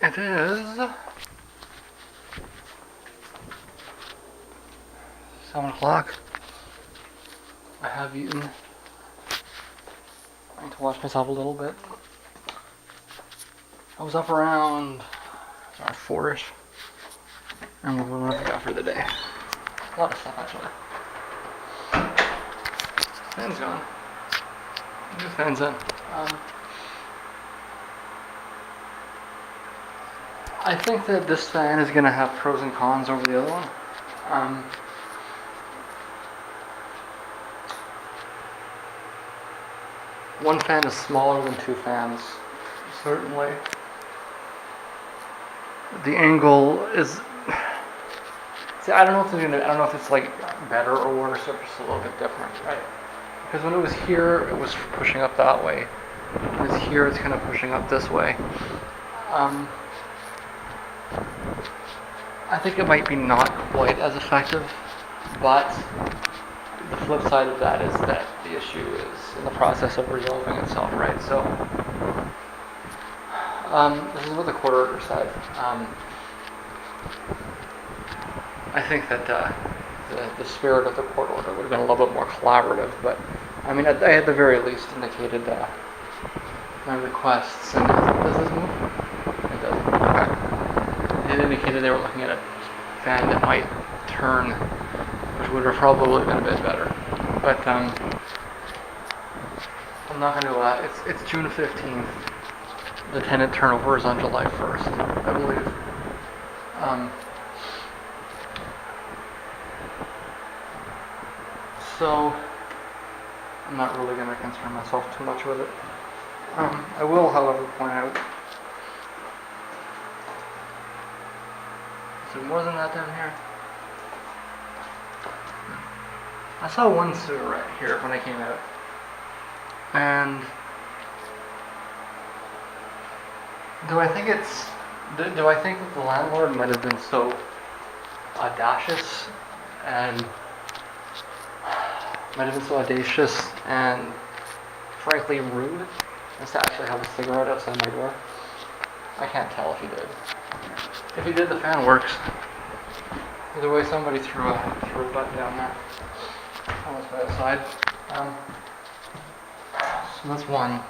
It is 7 o'clock. I have eaten. I need to wash myself a little bit. I was up around 4ish. And what have I got for the day? A lot of stuff actually. Fan's gone. New fan's in. I think that this fan is going to have pros and cons over the other one. One fan is smaller than two fans, certainly. The angle is. See, I don't know if it's like better or worse, or just a little bit different, right? Because when it was here, it was pushing up that way. When it's here, it's kind of pushing up this way. I think it might be not quite as effective, but the flip side of that is that the issue is in the process of resolving itself, right? So, this is what the court order said. I think that the spirit of the court order would have been a little bit more collaborative, but I mean, I at the very least indicated my requests. And does this move? It doesn't. Okay. It indicated they were looking at a fan that might turn, which would have probably been a bit better. But I'm not going to. It's June 15th. The tenant turnover is on July 1st, I believe. So I'm not really going to concern myself too much with it. I will, however, point out. Is there more than that down here? I saw one sewer right here when I came out. And do I think that the landlord might have been so audacious and frankly rude as to actually have a cigarette outside my door? I can't tell if he did. If he did, the fan works. Either way, somebody threw a button down there on this way outside. So that's one.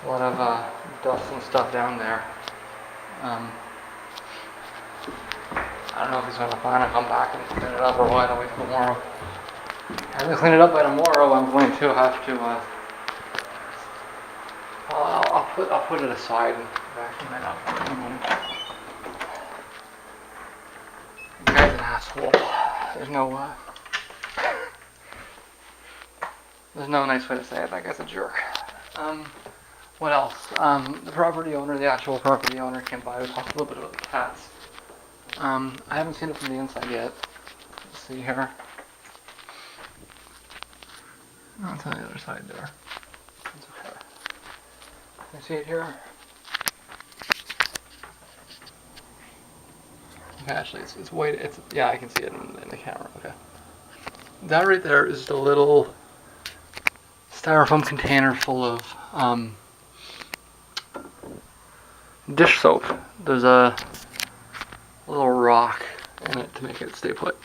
A lot of dust and stuff down there. I don't know if he's going to plan to come back and clean it up or what. I'll wait till tomorrow. If I clean it up by tomorrow, I'm going to have to. I'll put it aside and vacuum it up. The guy's an asshole. There's no nice way to say it. That guy's a jerk. What else? The actual property owner came by. We talked a little bit about the cats. I haven't seen it from the inside yet. Let's see here. No, it's on the other side there. It's okay. Can you see it here? Okay, actually, it's white. I can see it in the camera. Okay. That right there is the little styrofoam container full of dish soap. There's a little rock in it to make it stay put.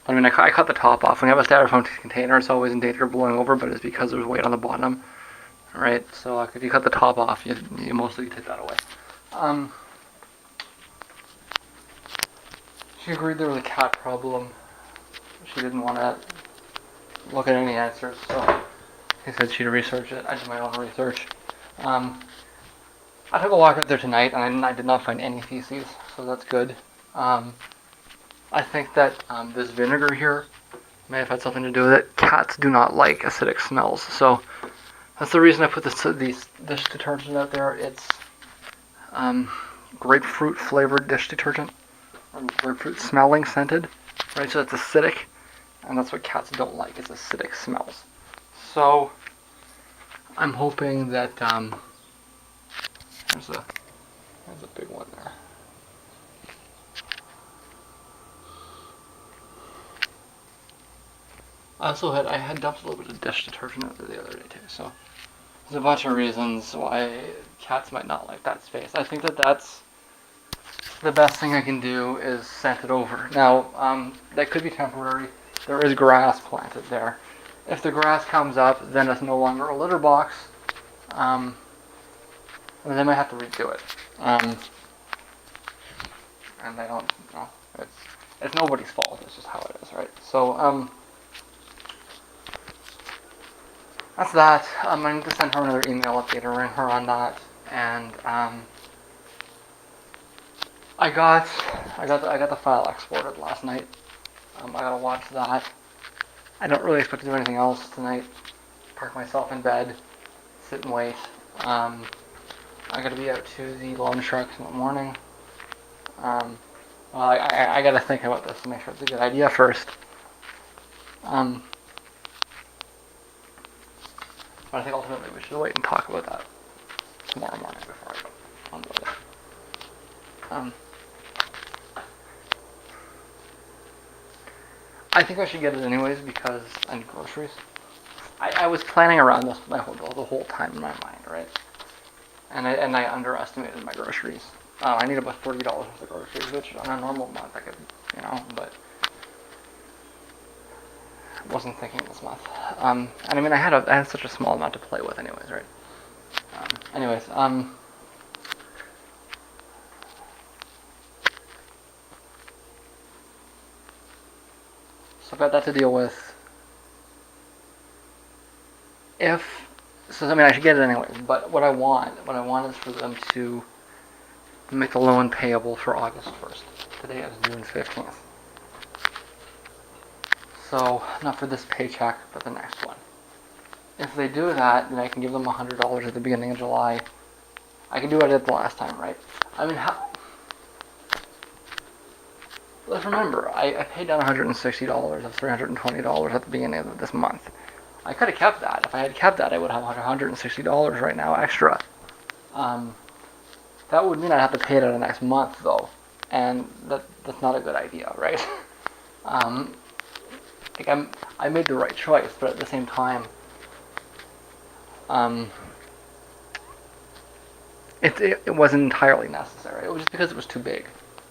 I mean, I cut the top off. When you have a styrofoam container, it's always in danger of blowing over, but it's because there's weight on the bottom. Right? So if you cut the top off, you mostly take that away. She agreed there was a cat problem. She didn't want to look at any answers, so he said she'd research it. I did my own research. I took a walk out there tonight, and I did not find any feces, so that's good. I think that this vinegar here may have had something to do with it. Cats do not like acidic smells, so that's the reason I put this dish detergent out there. It's grapefruit flavored dish detergent, or grapefruit smelling scented, right? So it's acidic, and that's what cats don't like. It's acidic smells. So I'm hoping that there's a big one there. I had dumped a little bit of dish detergent out there the other day too, so there's a bunch of reasons why cats might not like that space. I think that that's the best thing I can do is scent it over. Now, that could be temporary. There is grass planted there. If the grass comes up, then it's no longer a litter box. And they might have to redo it. And I don't know. It's nobody's fault. It's just how it is, right? So, that's that. I need to send her another email updating her on that. And I got the file exported last night. I gotta watch that. I don't really expect to do anything else tonight. Park myself in bed, sit and wait. I gotta be out to the loan sharks in the morning. Well, I gotta think about this to make sure it's a good idea first. But I think ultimately we should wait and talk about that tomorrow morning before I go on with it. I think I should get it anyways because I need groceries. I was planning around this the whole time in my mind, right? And I underestimated my groceries. I need about $30 worth of groceries, which on a normal month I could, but wasn't thinking this month. And I mean I had such a small amount to play with, anyways, right? So I've got that to deal with. I should get it anyways. But what I want is for them to make the loan payable for August 1st. Today is June 15th. So not for this paycheck, but the next one. If they do that, then I can give them $100 at the beginning of July. I can do what I did the last time, right? I mean, let's remember, I paid down $160 of $320 at the beginning of this month. I could have kept that. If I had kept that, I would have $160 right now extra. That would mean I'd have to pay it out the next month, though, and that's not a good idea, right? I made the right choice, but at the same time, it wasn't entirely necessary. It was just because it was too big,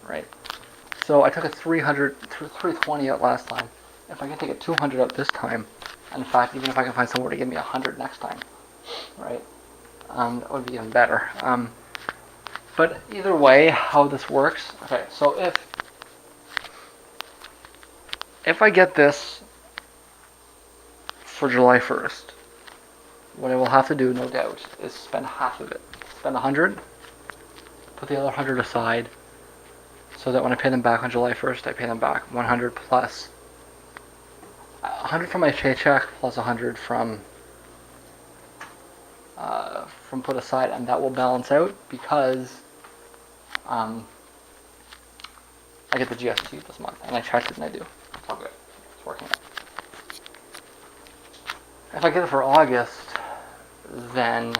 right? So I took a 320 out last time. If I can take a 200 out this time, and in fact, even if I can find somewhere to give me 100 next time, right? That would be even better. But either way, how this works. Okay, so if I get this for July 1st, what I will have to do, no doubt, is spend half of it. Spend 100, put the other 100 aside, so that when I pay them back on July 1st, I pay them back 100 plus 100 from my paycheck plus 100 from put aside, and that will balance out because I get the GST this month, and I checked it and I do. It's all good. It's working out. If I get it for August, then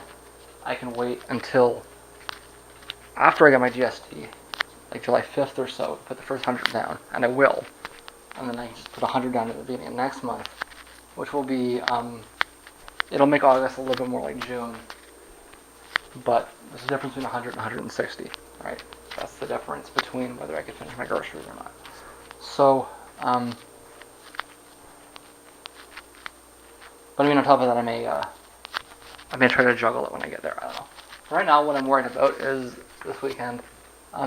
I can wait until after I get my GST, like July 5th or so, put the first 100 down, and I will. And then I can just put 100 down at the beginning of next month, which will be, it'll make August a little bit more like June. But there's a difference between 100 and 160, right? That's the difference between whether I can finish my groceries or not. So, but I mean, on top of that, I may try to juggle it when I get there. I don't know. Right now, what I'm worried about is this weekend.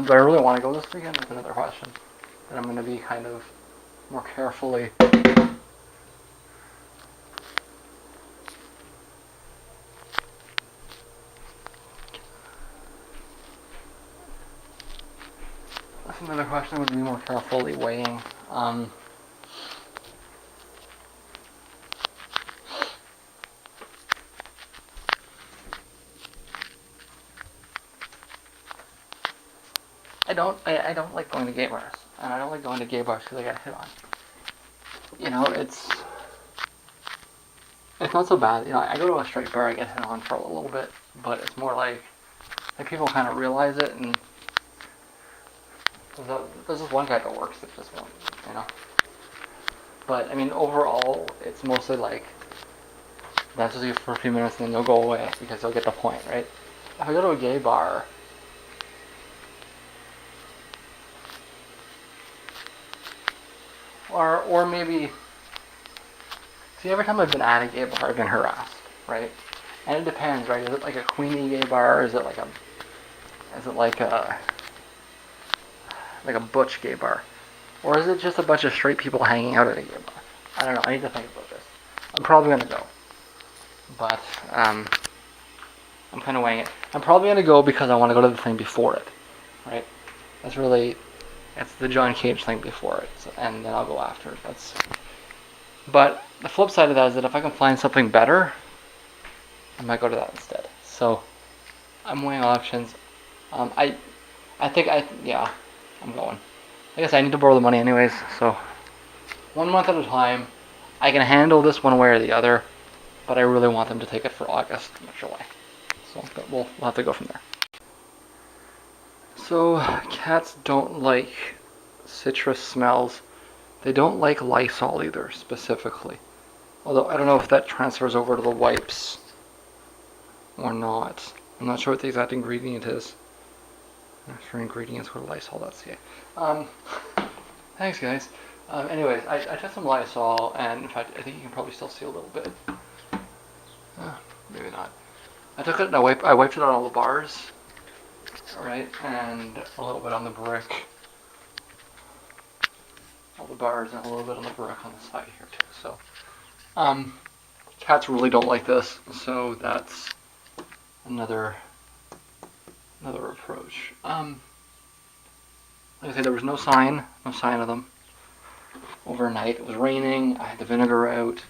Do I really want to go this weekend? That's another question that I'm going to be kind of more carefully. That's another question I'm going to be more carefully weighing. I don't like going to gay bars, and I don't like going to gay bars because I get hit on. It's not so bad. I go to a straight bar, I get hit on for a little bit, but it's more like people kind of realize it, and there's this one guy that works that just won't, But I mean, overall, it's mostly like That's just you for a few minutes and then you'll go away because you'll get the point, right? If I go to a gay bar, or maybe, see, every time I've been at a gay bar, I've been harassed, right? And it depends, right? Is it like a queenie gay bar? Is it like a butch gay bar? Or is it just a bunch of straight people hanging out at a gay bar? I don't know. I need to think about this. I'm probably gonna go, but I'm kind of weighing it. I'm probably gonna go because I want to go to the thing before it, right? It's the John Cage thing before it, so, and then I'll go after it. But the flip side of that is that if I can find something better, I might go to that instead. So I'm weighing options. I think I'm going. I guess I need to borrow the money anyways, so 1 month at a time. I can handle this one way or the other, but I really want them to take it for August and July. So but we'll have to go from there. So cats don't like citrus smells. They don't like Lysol either, specifically. Although I don't know if that transfers over to the wipes or not. I'm not sure what the exact ingredient is. For ingredients, go to Lysol.ca. Thanks, guys. Anyways, I took some Lysol, and in fact, I think you can probably still see a little bit. Maybe not. I took it and I wiped it on all the bars, right, and a little bit on the brick. All the bars and a little bit on the brick on the side here too. So, cats really don't like this, so that's another approach. Like I said, there was no sign of them overnight. It was raining. I had the vinegar out.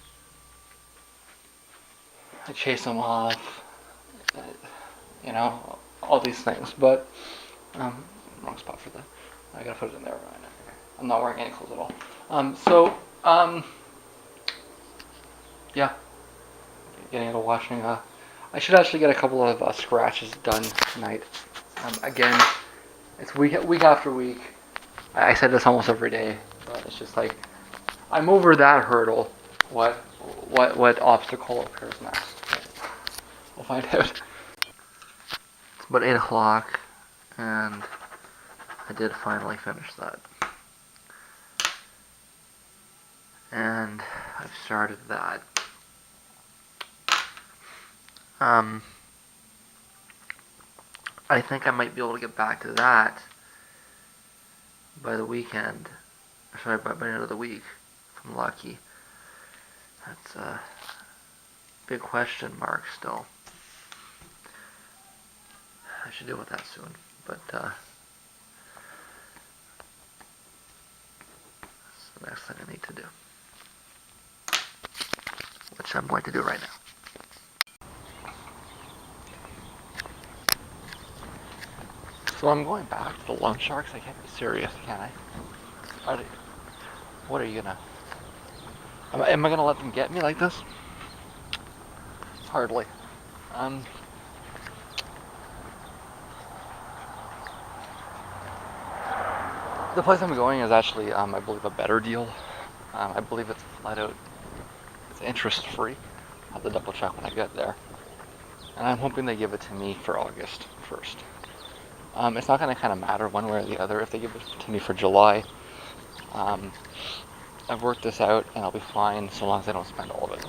I chased them off. All these things. But wrong spot for that. I gotta put it in there. I'm not wearing any clothes at all. Yeah, getting into washing. I should actually get a couple of scratches done tonight. Again, it's week after week. I said this almost every day, but it's just like I'm over that hurdle. What obstacle appears next? We'll find out. It's about 8 o'clock, and I did finally finish that. And I've started that. I think I might be able to get back to that by the weekend. Sorry, by the end of the week, if I'm lucky. That's a big question mark still. I should deal with that soon, but that's the next thing I need to do, which I'm going to do right now. So I'm going back to the loan sharks. I can't be serious, can I? What are you gonna? Am I gonna let them get me like this? Hardly. The place I'm going is actually, I believe, a better deal. I believe it's flat out, it's interest free. I'll have to double check when I get there. And I'm hoping they give it to me for August 1st. It's not going to kind of matter one way or the other if they give it to me for July. I've worked this out and I'll be fine so long as I don't spend all of it.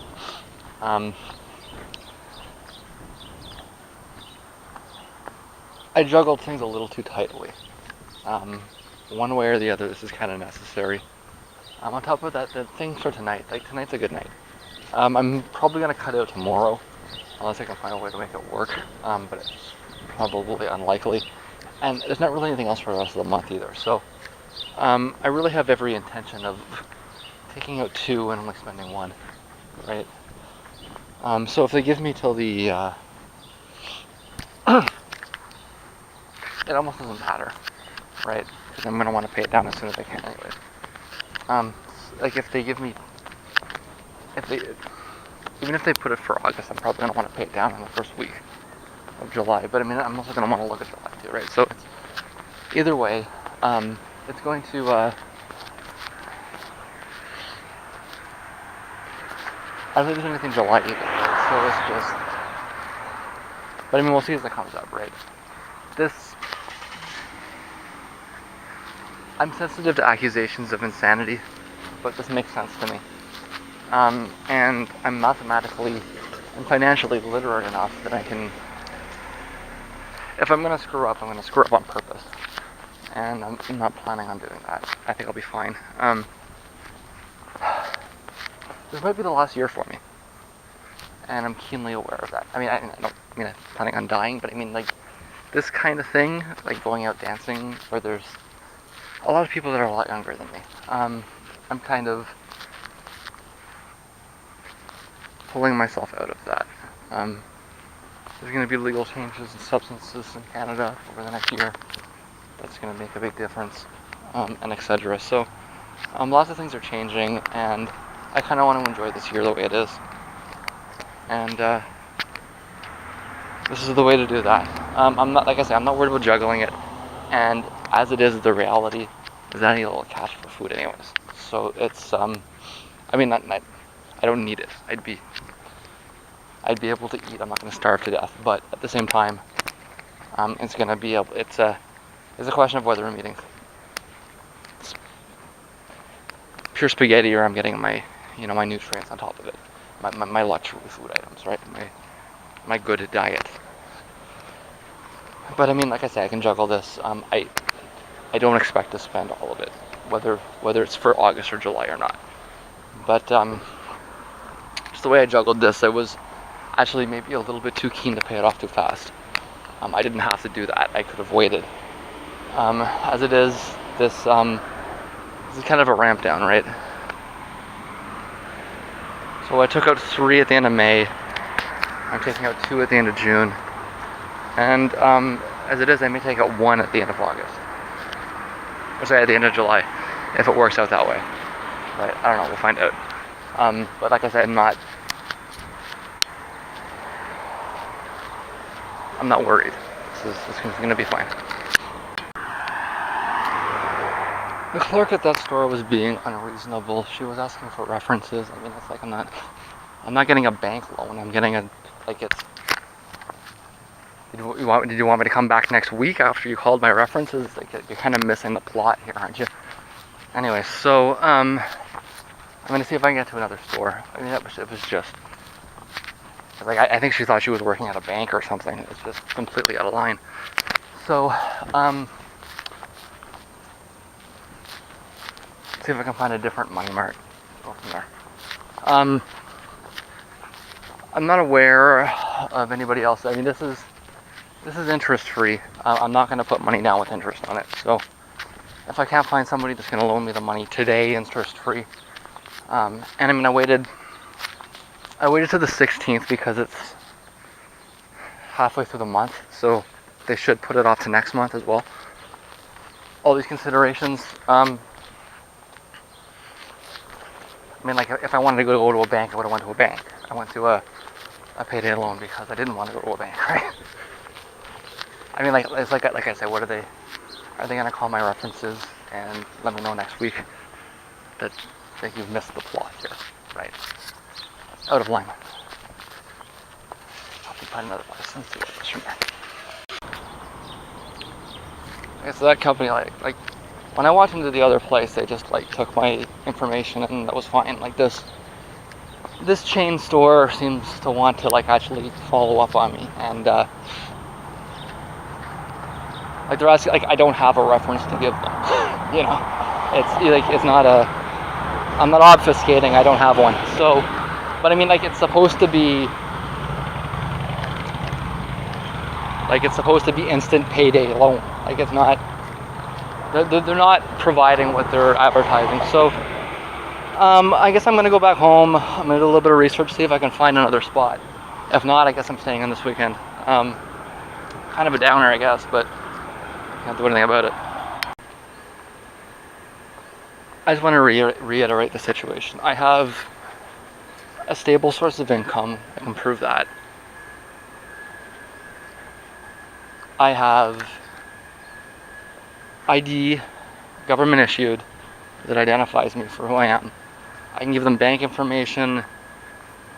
I juggled things a little too tightly. One way or the other, this is kind of necessary. On top of that, the things for tonight, like tonight's a good night. I'm probably going to cut out tomorrow, unless I can find a way to make it work, but it's probably unlikely. And there's not really anything else for the rest of the month either. So I really have every intention of taking out 2 and only spending 1, right? So if they give me till the, it almost doesn't matter, right? Because I'm going to want to pay it down as soon as I can anyways. Like if they give me, even if they put it for August, I'm probably going to want to pay it down in the first week of July, but I mean, I'm also going to want to look at July too, right? So it's, either way, it's going to, I don't think there's anything July either, right? So it's just, but I mean, we'll see as it comes up, right? I'm sensitive to accusations of insanity, but this makes sense to me. And I'm mathematically and financially literate enough that I can, if I'm gonna screw up, I'm gonna screw up on purpose. And I'm not planning on doing that. I think I'll be fine. This might be the last year for me. And I'm keenly aware of that. I mean, I don't mean I'm planning on dying, but I mean, like, this kind of thing, like going out dancing, where there's a lot of people that are a lot younger than me. I'm kind of pulling myself out of that. There's going to be legal changes in substances in Canada over the next year. That's going to make a big difference, and etc. So, lots of things are changing, and I kind of want to enjoy this year the way it is. And this is the way to do that. I'm not, like I say, I'm not worried about juggling it. And as it is, the reality is that I need a little cash for food, anyways. So it's, I mean, I don't need it. I'd be able to eat. I'm not going to starve to death. But at the same time, it's going to be it's a question of whether I'm eating pure spaghetti or I'm getting my nutrients on top of it, my luxury food items, right? My good diet. But I mean, like I say, I can juggle this. I don't expect to spend all of it, whether it's for August or July or not. But just the way I juggled this, I was actually maybe a little bit too keen to pay it off too fast. I didn't have to do that. I could have waited. As it is, this is kind of a ramp down, right? So I took out 3 at the end of May. I'm taking out 2 at the end of June. And as it is, I may take out 1 at the end of August. Or sorry, at the end of July, if it works out that way. But I don't know, we'll find out. But like I said, I'm not worried. This is going to be fine. The clerk at that store was being unreasonable. She was asking for references. I mean, it's like I'm not getting a bank loan. I'm getting Did you want me to come back next week after you called my references? Like, you're kind of missing the plot here, aren't you? Anyway, so I'm gonna see if I can get to another store. I mean, it was just like I think she thought she was working at a bank or something. It's just completely out of line. So see if I can find a different money mart. Go from there. I'm not aware of anybody else. I mean, this is interest free. I'm not going to put money down with interest on it. So if I can't find somebody that's going to loan me the money today, interest free. And I mean, I waited to the 16th because it's halfway through the month, so they should put it off to next month as well. All these considerations. I mean, like, if I wanted to go to a bank, I would have went to a bank. I went to a payday loan because I didn't want to go to a bank, right? I mean, like it's like I said, are they gonna call my references and let me know next week that you've missed the plot here, right? Out of line. I'll find another place and see what goes from there. Okay, so that company, like when I walked into the other place, they just like took my information and that was fine. Like this chain store seems to want to like actually follow up on me, and like they're asking, like I don't have a reference to give them. You know, it's not I'm not obfuscating. I don't have one. So, but I mean, like it's supposed to be instant payday loan. Like it's not. They're not providing what they're advertising. So, I guess I'm gonna go back home. I'm gonna do a little bit of research, see if I can find another spot. If not, I guess I'm staying in this weekend. Kind of a downer, I guess, but can't do anything about it. I just want to reiterate the situation. I have a stable source of income. I can prove that. I have ID, government issued, that identifies me for who I am. I can give them bank information.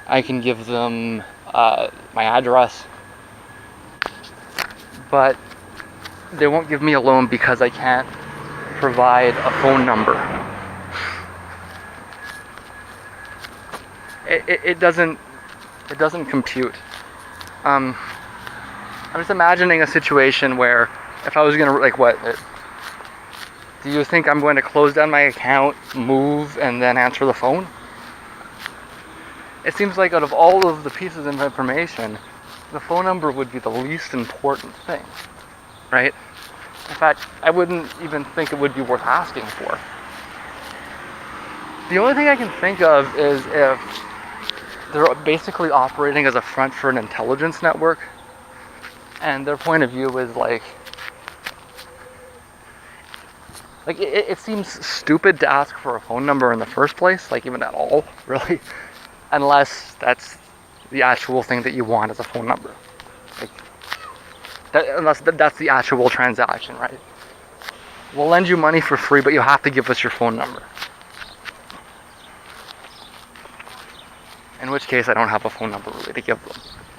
I can give them my address, but they won't give me a loan because I can't provide a phone number. It doesn't compute. I'm just imagining a situation where if I was gonna, like, do you think I'm going to close down my account, move, and then answer the phone? It seems like out of all of the pieces of information, the phone number would be the least important thing, right? In fact, I wouldn't even think it would be worth asking for. The only thing I can think of is if they're basically operating as a front for an intelligence network, and their point of view is like it seems stupid to ask for a phone number in the first place, like even at all, really, unless that's the actual thing that you want as a phone number. Like unless that's the actual transaction, right? We'll lend you money for free, but you have to give us your phone number. In which case, I don't have a phone number really to give them.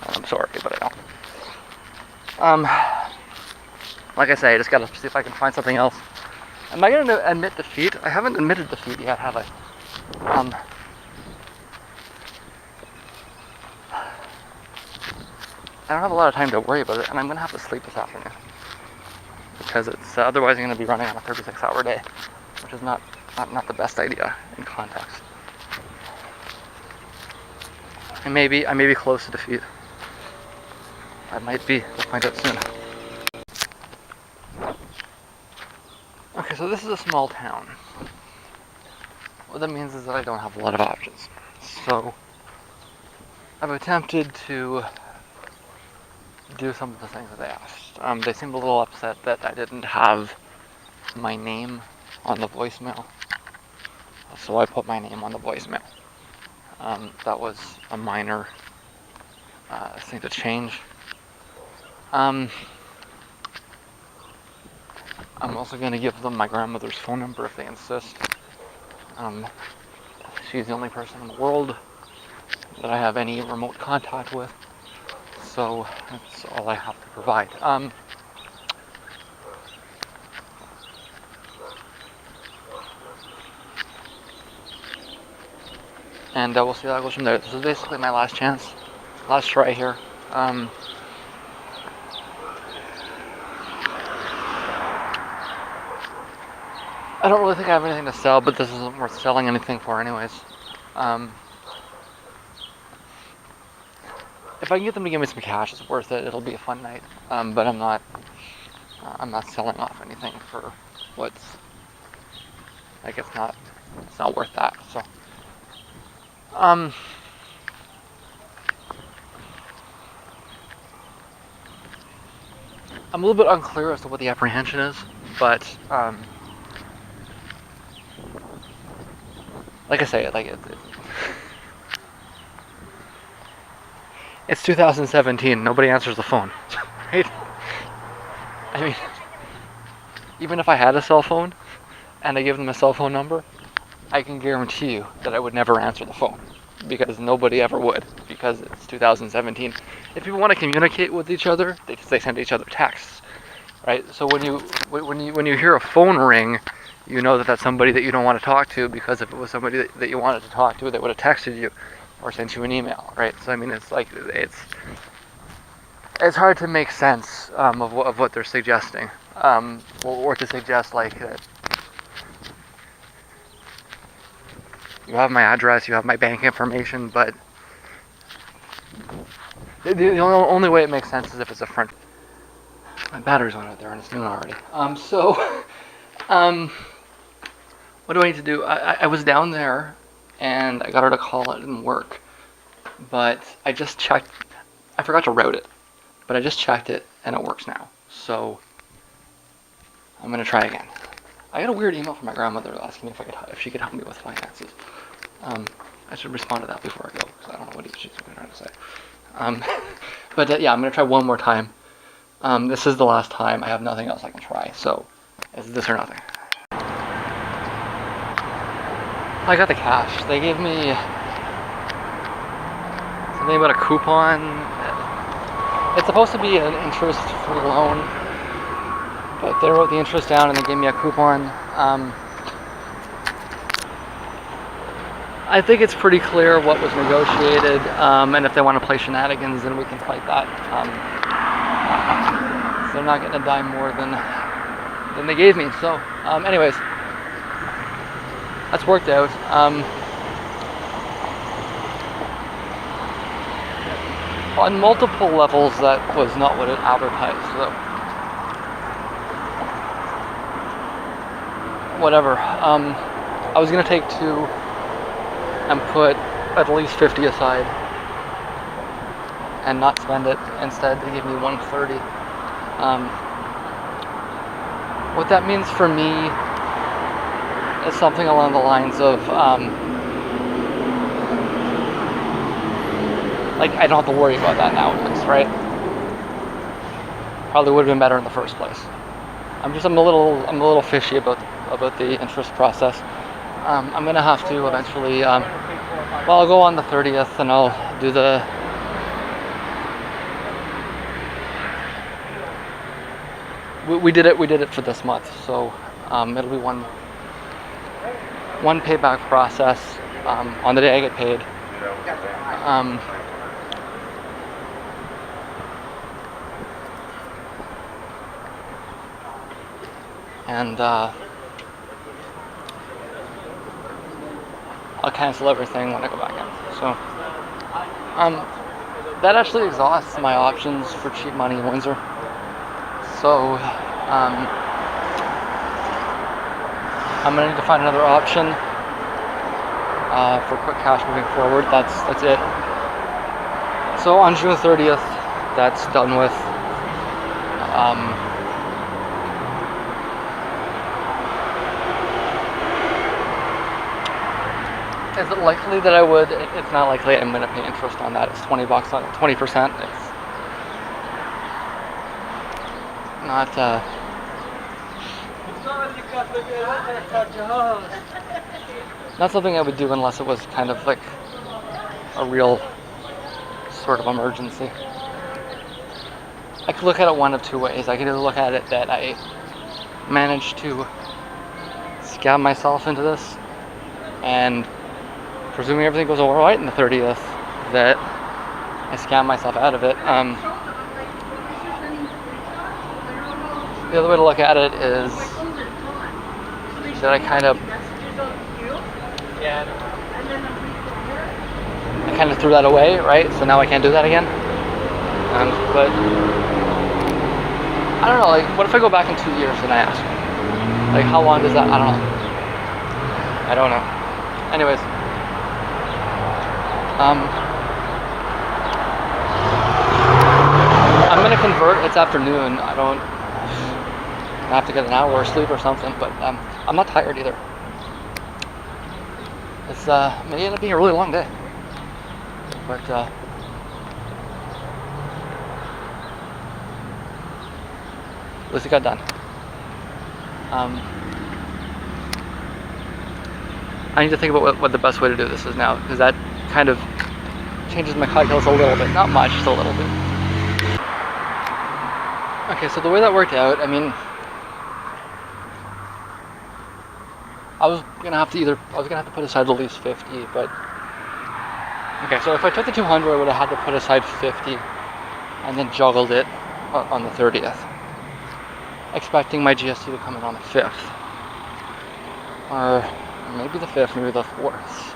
I'm sorry, but I don't. Like I say, I just gotta see if I can find something else. Am I gonna admit defeat? I haven't admitted defeat yet, have I? I don't have a lot of time to worry about it, and I'm gonna have to sleep this afternoon because it's otherwise I'm gonna be running on a 36-hour day, which is not the best idea in context. I may be close to defeat. I might be. We'll find out soon. Okay, so this is a small town. What that means is that I don't have a lot of options. So I've attempted to do some of the things that they asked. They seemed a little upset that I didn't have my name on the voicemail. So I put my name on the voicemail. That was a minor thing to change. I'm also going to give them my grandmother's phone number if they insist. She's the only person in the world that I have any remote contact with, so that's all I have to provide. And we'll see how that goes from there. This is basically my last chance, last try here. I don't really think I have anything to sell, but this isn't worth selling anything for anyways. If I can get them to give me some cash, it's worth it. It'll be a fun night. But I'm not selling off anything for what's, like, it's not worth that. So, I'm a little bit unclear as to what the apprehension is, but like I say, it's 2017. Nobody answers the phone, right? I mean, even if I had a cell phone and I give them a cell phone number, I can guarantee you that I would never answer the phone because nobody ever would, because it's 2017. If people want to communicate with each other, they send each other texts, right? So when you hear a phone ring, you know that that's somebody that you don't want to talk to, because if it was somebody that you wanted to talk to, they would have texted you or sent you an email, right? So I mean, it's like it's hard to make sense of what they're suggesting, or to suggest like that you have my address, you have my bank information, but the only way it makes sense is if it's a front. My battery's on out there and it's noon already. What do I need to do? I was down there and I got her to call. It didn't work, but I just checked. I forgot to route it, but I just checked it and it works now. So I'm gonna try again. I got a weird email from my grandmother asking me if she could help me with finances. I should respond to that before I go, because I don't know what she's trying to say. But yeah, I'm gonna try one more time. This is the last time. I have nothing else I can try, so it's this or nothing. I got the cash. They gave me something about a coupon. It's supposed to be an interest-free loan, but they wrote the interest down and they gave me a coupon. I think it's pretty clear what was negotiated, and if they want to play shenanigans, then we can fight that. So they're not getting a dime more than they gave me. So, anyways, that's worked out. On multiple levels, that was not what it advertised. So, whatever. I was gonna take 2 and put at least 50 aside and not spend it. Instead, they gave me 130. What that means for me is something along the lines of like, I don't have to worry about that now, at least, right? Probably would have been better in the first place. I'm a little fishy about the interest process. I'm gonna have to eventually. Well, I'll go on the 30th and I'll do the. We did it for this month, so it'll be one payback process on the day I get paid. And I'll cancel everything when I go back in. So that actually exhausts my options for cheap money in Windsor. So I'm gonna need to find another option for quick cash moving forward. That's it. So on June 30th, that's done with. Is it likely that I would? It's not likely I'm going to pay interest on that. It's $20 on 20%. It's not something I would do unless it was kind of like a real sort of emergency. I could look at it one of 2 ways. I could either look at it that I managed to scam myself into this, and presuming everything goes all right in the 30th, that I scam myself out of it. The other way to look at it is that I kind of threw that away, right? So now I can't do that again. But I don't know. Like, what if I go back in 2 years and I ask? Like, how long does that? I don't know. Anyways. I'm gonna convert. It's afternoon. I have to get an hour of sleep or something, but I'm not tired either. It's may end up being a really long day, but at least it got done. I need to think about what the best way to do this is now, because that kind of changes my calculus a little bit. Not much, just a little bit. Okay, so the way that worked out, I mean, I was gonna have to put aside at least 50, but okay, so if I took the 200, I would have had to put aside 50 and then juggled it on the 30th, expecting my GST to come in on the 5th, or maybe the 5th, maybe the 4th.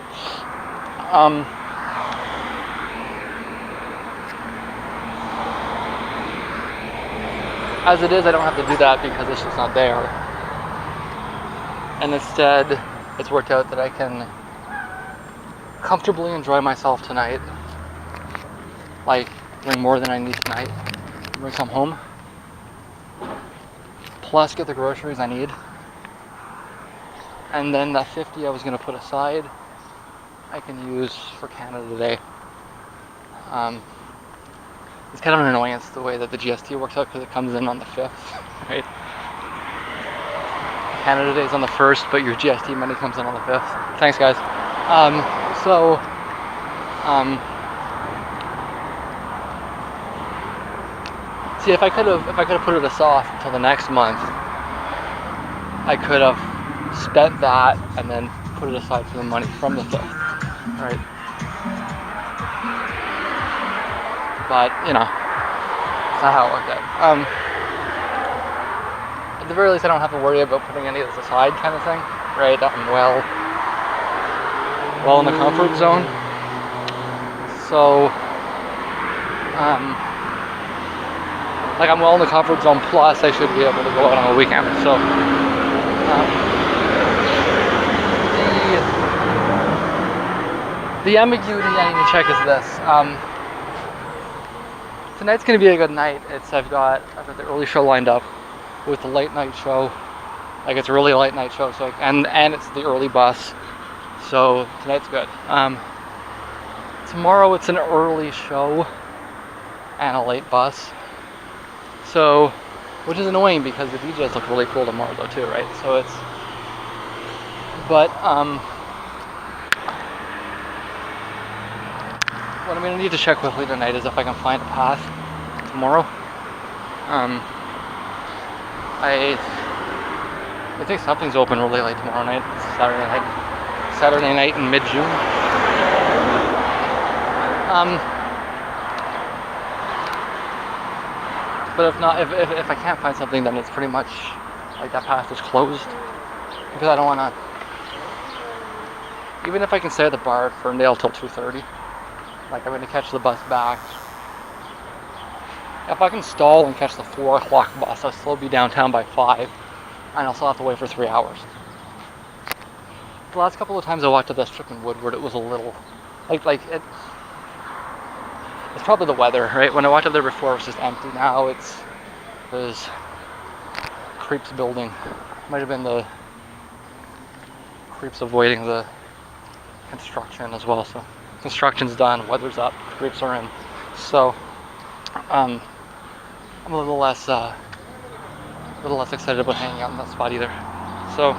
As it is, I don't have to do that because it's just not there. And instead, it's worked out that I can comfortably enjoy myself tonight, like doing more than I need tonight when I come home, plus get the groceries I need. And then that 50 I was going to put aside, I can use for Canada Day. It's kind of an annoyance the way that the GST works out because it comes in on the 5th, right? Canada Day is on the 1st, but your GST money comes in on the 5th. Thanks, guys. See, if I could have put it off until the next month, I could have spent that and then put it aside for the money from the 5th, right? But it's not how it worked out. At the very least, I don't have to worry about putting any of this aside, kind of thing, right? I'm well in the comfort zone. So, I'm well in the comfort zone. Plus, I should be able to go out on the weekend. So, the ambiguity I need to check is this. Tonight's gonna be a good night. I've got the early show lined up with the late night show. Like, it's a really late night show, so and it's the early bus. So tonight's good. Tomorrow it's an early show and a late bus. So, which is annoying because the DJs look really cool tomorrow though too, right? So but what I'm gonna need to check quickly tonight is if I can find a path tomorrow. I think something's open really late tomorrow night. It's Saturday night in mid-June. But if not, if I can't find something, then it's pretty much like that path is closed because I don't want to. Even if I can stay at the bar at Ferndale till 2:30, like I'm going to catch the bus back. If I can stall and catch the 4 o'clock bus, I'll still be downtown by 5, and I'll still have to wait for 3 hours. The last couple of times I walked up this trip in Woodward, it was a little like it. It's probably the weather, right? When I walked up there before, it was just empty. Now there's creeps building. Might have been the creeps avoiding the construction as well. So construction's done, weather's up, creeps are in. So I'm a little less excited about hanging out in that spot either. So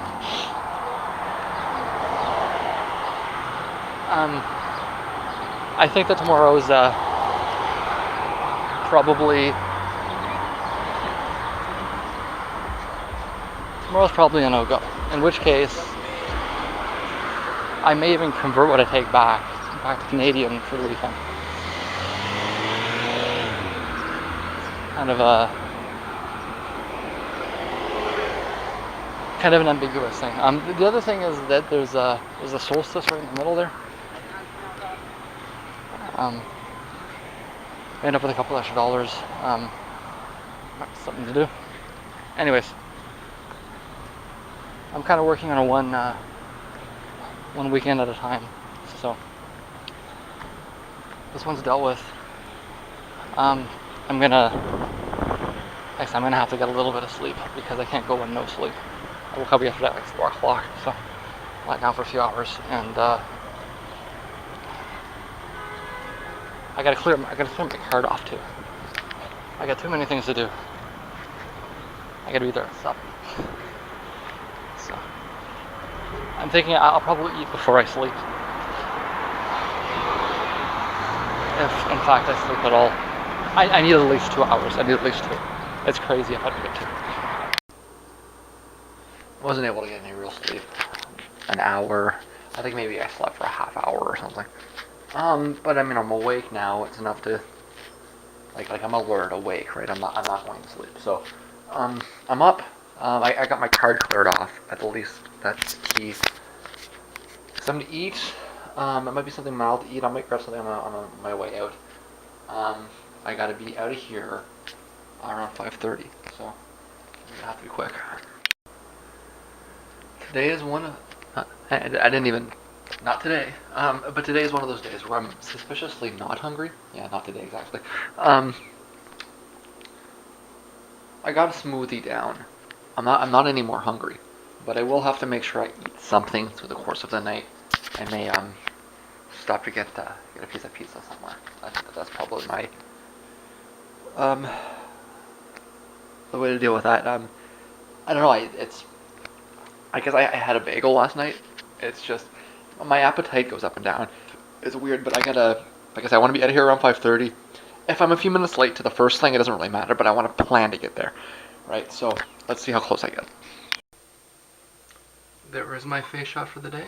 I think that tomorrow's probably a no-go. In which case, I may even convert what I take back to Canadian for the weekend. Kind of an ambiguous thing. The other thing is that there's a solstice right in the middle there. I end up with a couple extra dollars. Something to do. Anyways, I'm kind of working on a one weekend at a time. So this one's dealt with. I'm gonna have to get a little bit of sleep because I can't go with no sleep. I woke up yesterday at like 4 o'clock, so I lie down for a few hours, and I gotta clear my card off too. I got too many things to do. I gotta be there at 7. So I'm thinking I'll probably eat before I sleep. If in fact I sleep at all. I need at least 2 hours. I need at least 2. It's crazy if I don't get 2. Wasn't able to get any real sleep. An hour. I think maybe I slept for a half hour or something. But I mean, I'm awake now. It's enough to, like I'm alert, awake, right? I'm not going to sleep. So, I'm up. I got my card cleared off. At least that's key. Something to eat. It might be something mild to eat. I might grab something on my way out. I gotta be out of here around 5:30. So, I have to be quick. Today is one of. I didn't even. Not today. But today is one of those days where I'm suspiciously not hungry. Yeah, not today exactly. I got a smoothie down. I'm not any more hungry, but I will have to make sure I eat something through the course of the night. I may stop to get a piece of pizza somewhere. That's probably my the way to deal with that. I don't know. I guess I had a bagel last night. It's just my appetite goes up and down. It's weird, but I want to be out of here around 5:30, if I'm a few minutes late to the first thing, it doesn't really matter, but I want to plan to get there, right? So let's see how close I get. There is my face shot for the day.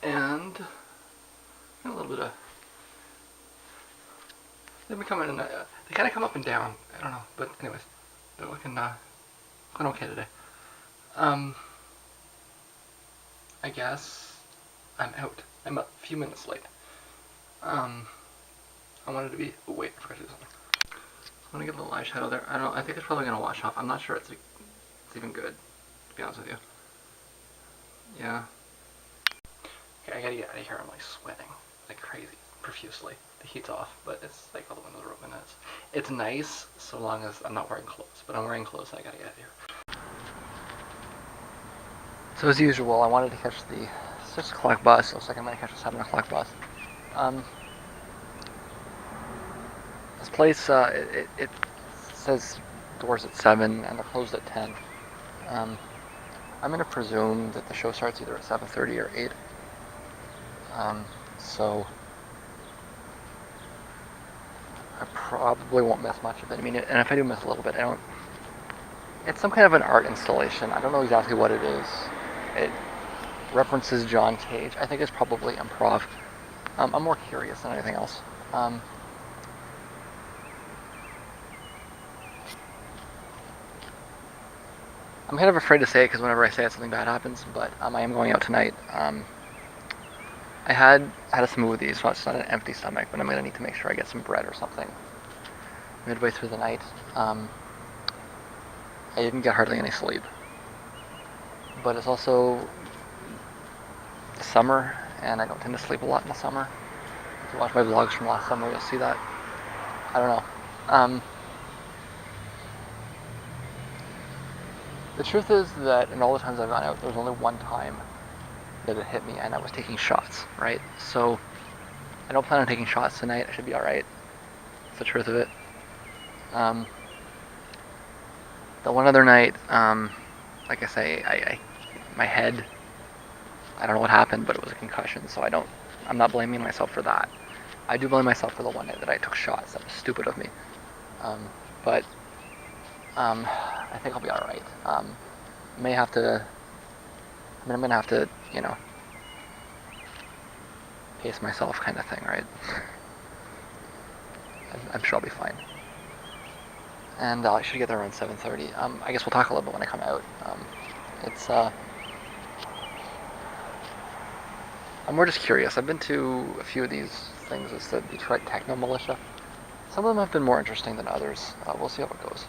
And a little bit of, they've been coming in, they kind of come up and down, I don't know, but anyways, they're looking okay today. I guess I'm out. I'm a few minutes late. I wanted to be, oh wait, I forgot to do something. I'm gonna get a little eyeshadow there. I don't know, I think it's probably gonna wash off. I'm not sure it's even good, to be honest with you. Yeah. Okay, I gotta get out of here. I'm like sweating like crazy, profusely. The heat's off, but it's like all the windows are open. It's nice so long as I'm not wearing clothes, but I'm wearing clothes, so I gotta get out of here. So as usual, I wanted to catch the 6 o'clock bus. Looks like I'm gonna catch the 7 o'clock bus. This place, it says doors at 7 and they're closed at 10. I'm gonna presume that the show starts either at 7:30 or 8. So I probably won't miss much of it. I mean, and if I do miss a little bit, it's some kind of an art installation. I don't know exactly what it is. It references John Cage. I think it's probably improv. I'm more curious than anything else. I'm kind of afraid to say it because whenever I say it, something bad happens, but I am going out tonight. I had a smoothie, so it's not an empty stomach, but I'm going to need to make sure I get some bread or something midway through the night. I didn't get hardly any sleep. But it's also summer, and I don't tend to sleep a lot in the summer. If you watch my vlogs from last summer, you'll see that. I don't know. The truth is that in all the times I've gone out, there was only one time that it hit me, and I was taking shots, right? So I don't plan on taking shots tonight. I should be alright. That's the truth of it. The one other night, like I say, my head, I don't know what happened, but it was a concussion, so I'm not blaming myself for that. I do blame myself for the one night that I took shots. That was stupid of me. But I think I'll be alright. May have to, I'm gonna have to, pace myself kind of thing, right? I'm sure I'll be fine. And I should get there around 7:30. I guess we'll talk a little bit when I come out. I'm more just curious. I've been to a few of these things. It's the Detroit Techno Militia. Some of them have been more interesting than others. We'll see how it goes.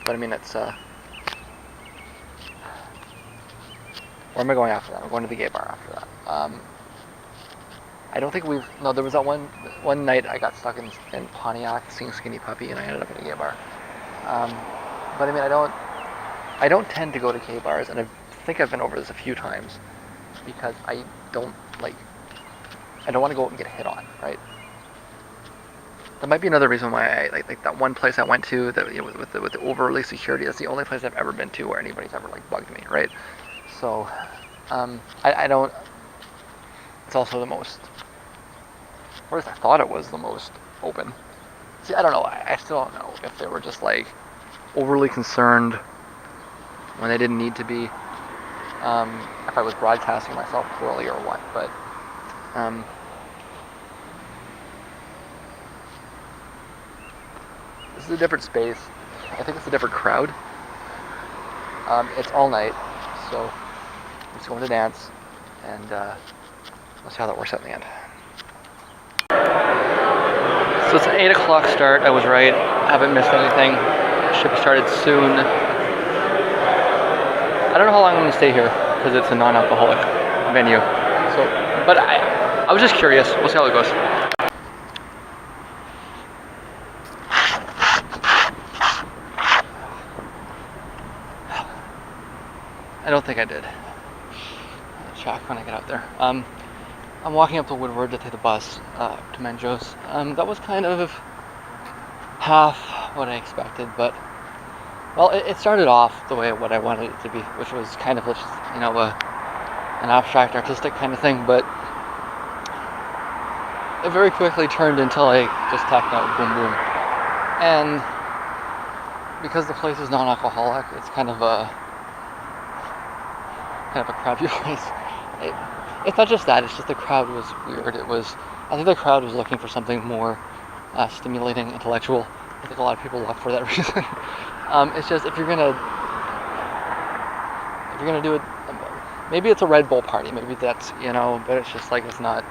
But I mean, it's where am I going after that? I'm going to the gay bar after that. I don't think there was that one night I got stuck in Pontiac seeing Skinny Puppy, and I ended up in a gay bar. But I mean, I don't tend to go to gay bars, and I think I've been over this a few times because I don't want to go out and get hit on, right? That might be another reason why I like that one place I went to that with the overly security. That's the only place I've ever been to where anybody's ever bugged me, right? So I don't. It's also the most, or at least I thought it was the most open. See, I don't know. I still don't know if they were just overly concerned when they didn't need to be. If I was broadcasting myself poorly or what, but this is a different space. I think it's a different crowd. It's all night, so I'm just going to dance, and we'll see how that works out in the end. So it's an 8 o'clock start. I was right. I haven't missed anything. Should be started soon. I don't know how long I'm going to stay here because it's a non-alcoholic venue. So, but I was just curious. We'll see how it goes. I don't think I did. I'll check when I get out there. I'm walking up to Woodward to take the bus to Manjos. That was kind of half what I expected, but Well, it started off the way what I wanted it to be, which was kind of just, an abstract artistic kind of thing, but it very quickly turned into like just techno, boom boom. And because the place is non-alcoholic, it's kind of a crappy place. It's not just that; it's just the crowd was weird. I think the crowd was looking for something more stimulating, intellectual. I think a lot of people left for that reason. It's just if you're gonna do it, maybe it's a Red Bull party. Maybe that's but it's just like it's not.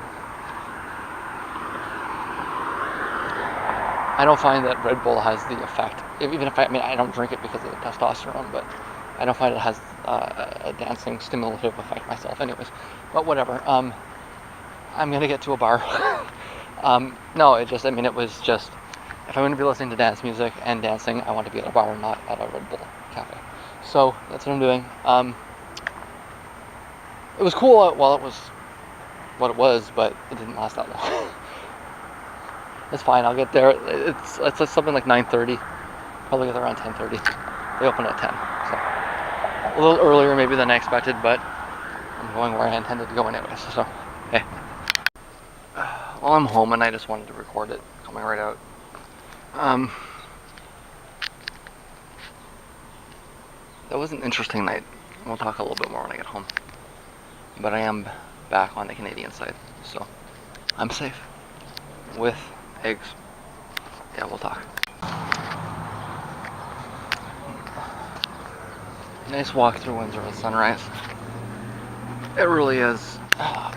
I don't find that Red Bull has the effect. Even if I don't drink it because of the testosterone, but I don't find it has a dancing stimulative effect myself. Anyways, but whatever. I'm gonna get to a bar. No, it was just if I'm gonna be listening to dance music and dancing, I want to be at a bar, not at a Red Bull cafe. So that's what I'm doing. It was cool while it was what it was, but it didn't last that long. It's fine. I'll get there. It's something like 9:30. Probably get there around 10:30. They open at 10, so a little earlier maybe than I expected, but I'm going where I intended to go anyways. So, hey. Well, I'm home and I just wanted to record it coming right out. That was an interesting night. We'll talk a little bit more when I get home. But I am back on the Canadian side, so I'm safe with eggs. Yeah, we'll talk. Nice walk through Windsor at sunrise. It really is.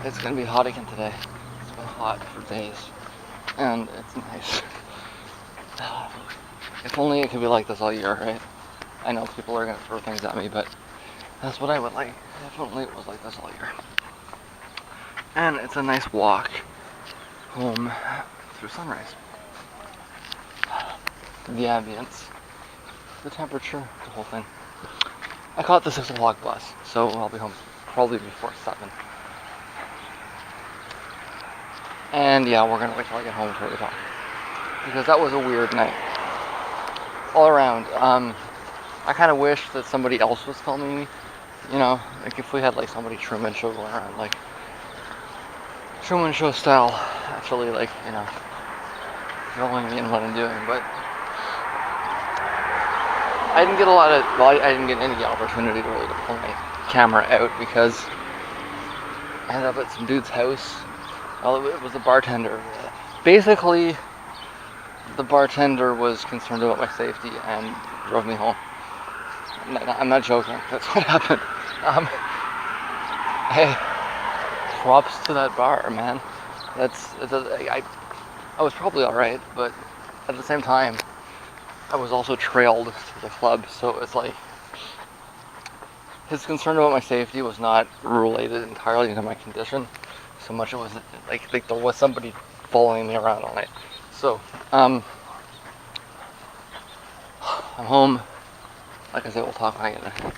It's gonna be hot again today. It's been hot for days, and it's nice. If only it could be like this all year, right? I know people are gonna throw things at me, but that's what I would like. If only it was like this all year. And it's a nice walk home through sunrise. The ambience, the temperature, the whole thing. I caught the 6 o'clock bus, so I'll be home probably before 7. And yeah, we're gonna wait till I get home before we talk. Because that was a weird night. All around. I kind of wish that somebody else was filming me. Like if we had like somebody Truman Show going around, like Truman Show style, actually filming me and what I'm doing. But I didn't get I didn't get any opportunity to really pull my camera out because I ended up at some dude's house. Well, it was a bartender. Basically, the bartender was concerned about my safety and drove me home. I'm not joking. That's what happened. Hey, props to that bar, man. I was probably all right, but at the same time, I was also trailed to the club, so it's like his concern about my safety was not related entirely to my condition, so much it was like there was somebody following me around all night. So, I'm home. Like I said, we'll talk when I get there.